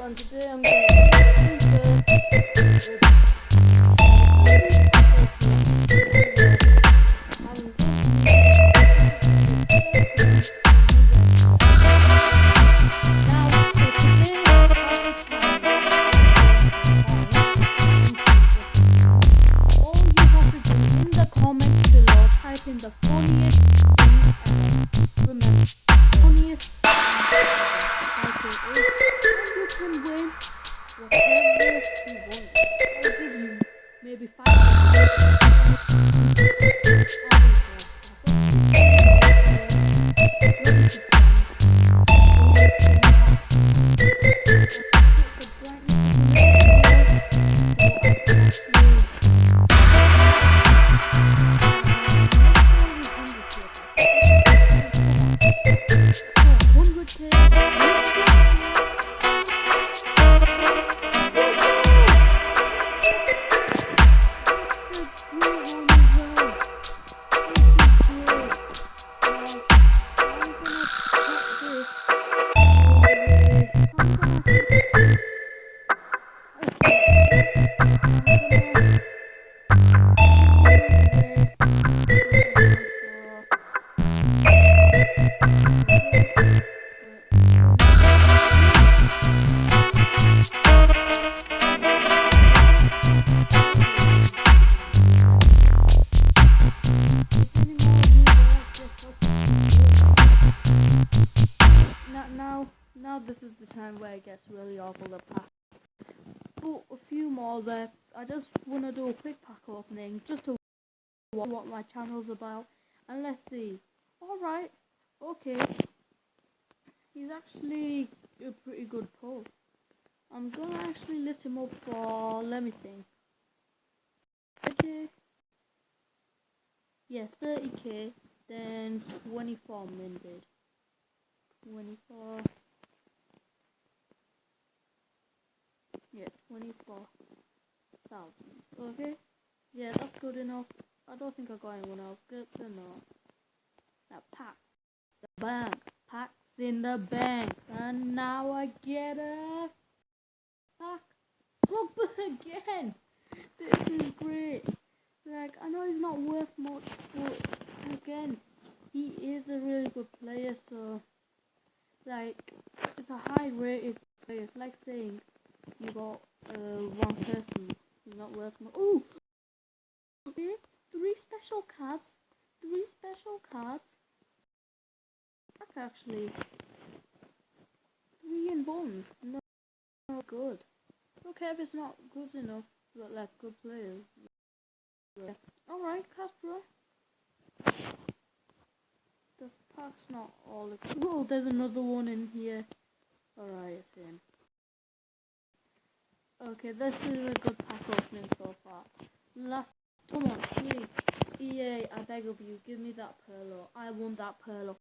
and today I'm going to in the funniest thing ever. Remember, funniest title is, and you can win whatever you want. I'll give you maybe 100. Now this is the time where it gets really awful to pack. But a few more there. I just want to do a quick pack opening just to what my channel's about. And let's see. Alright, okay. He's actually a pretty good pull. I'm gonna actually list him up for, let me think. Okay. Yeah, 30k, then 24 minted. 24. Yeah, 24,000. Okay? Yeah, that's good enough. I don't think I got anyone else. Good enough. Now, pack the bank. Packs in the bank. And now I get a pack up again. This is great. Like, I know he's not worth much, but again, he is a really good player, so like, it's a high rated player. It's like saying you got one person who's not worth much. Ooh! Okay, 3 special cards. 3 special cards. That's actually 3 in 1. No, not good. Okay, if it's not good enough, but like good players. Yeah. Alright, Castro. The pack's not all. Oh, there's another one in here. Alright, it's in. Okay, this is a good pack opening so far. Last, come on, please. EA, I beg of you, give me that Perlo. I want that Perlo.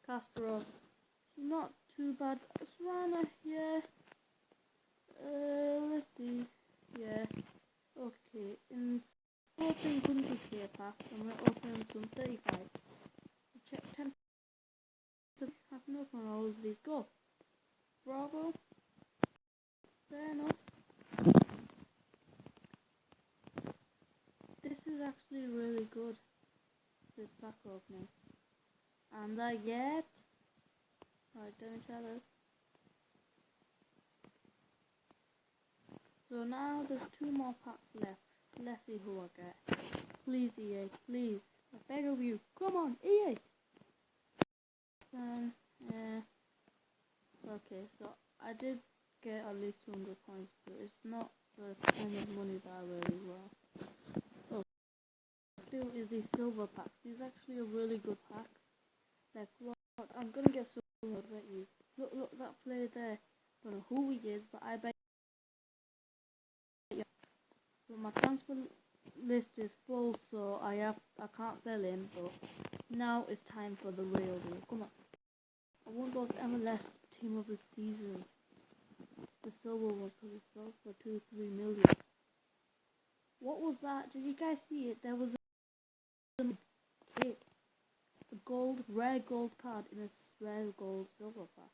Castro, it's not too bad. Serrano, yeah. Let's see. Yeah. Okay, in open 100k pack, I'm gonna open some 35. Check 10. Have enough on all of these. Go. Bravo. Fair enough. This is actually really good. This pack opening. And I get. Right, don't tell us. So now there's 2 more packs left. Let's see who I get. Please, EA, please. I beg of you. Come on, EA. Okay, so I did get at least 200 points, but it's not the kind of money that I really want. Oh, still is these silver packs. These are actually a really good pack. Like what? I'm gonna get so much, I bet you. Look, that player there. Don't know who he is, but I bet you. But my transfer list is full, so I can't sell him. But now it's time for the real deal. Come on. I want those MLS team of the season. The silver ones, because it sold for 2-3 million. What was that? Did you guys see it? There was a gold, rare gold card in a rare gold silver pack.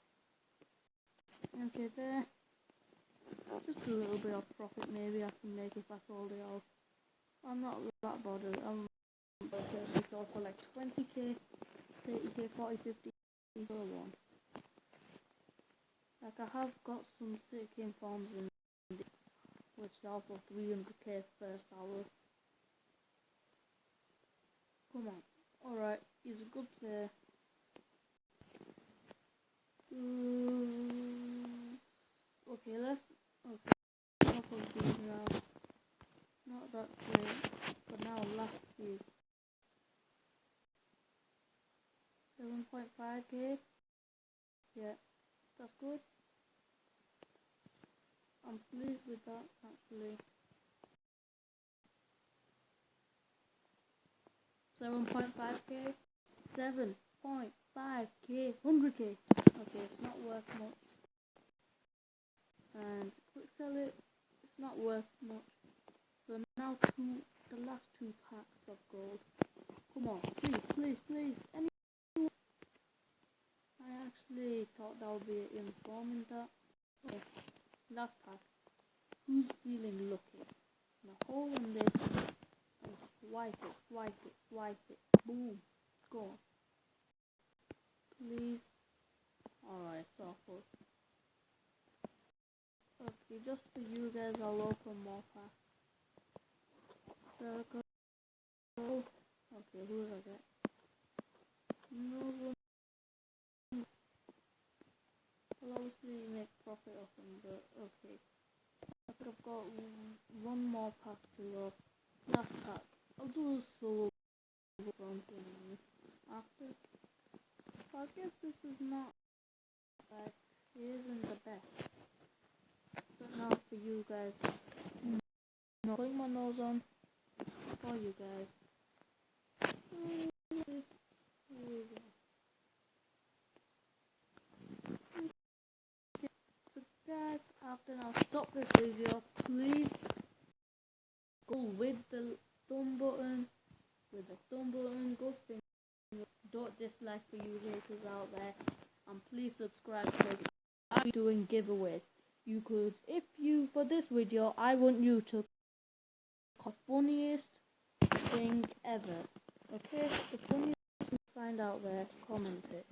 Okay, there. Just a little bit of profit maybe I can make if I sold it all. I'm not that bothered. But we sold for like 20k, 30k, 40, 50 for one. Like I have got some sick informs in this, which are for 300k first hour. Come on. Alright, he's a good player. Okay, let's... Okay, enough of these now. Not that great. But now last few. 7.5k. Yeah, that's good. I'm pleased with that actually. 7.5k. 7.5k. 100k. Okay, it's not worth much. And quick sell it. It's not worth much. So now the last two packs of gold. Come on, please, please, please. Anyone? I actually thought that would be informing that. Okay, last pack. Who's feeling lucky? Now hold on this and swipe it, swipe it, swipe it. Boom. Go on. Please. Alright, so for okay, just for you guys, I'll open more packs. Circle. Okay, who did I get? No one. Well, obviously make profit off them, but okay. I think I've got one more pack to go. Last pack. I'll do a solo bronze after. I guess this is not bad. It isn't the best. But now for you guys. No, put my nose on for you guys. So guys, after now stop this video, please go with the thumb button, go finger, don't dislike for you haters out there, and please subscribe because I'll be doing giveaways. You could, if you, for this video, I want you to the funniest thing ever. Okay, the funniest thing you find out there, comment it.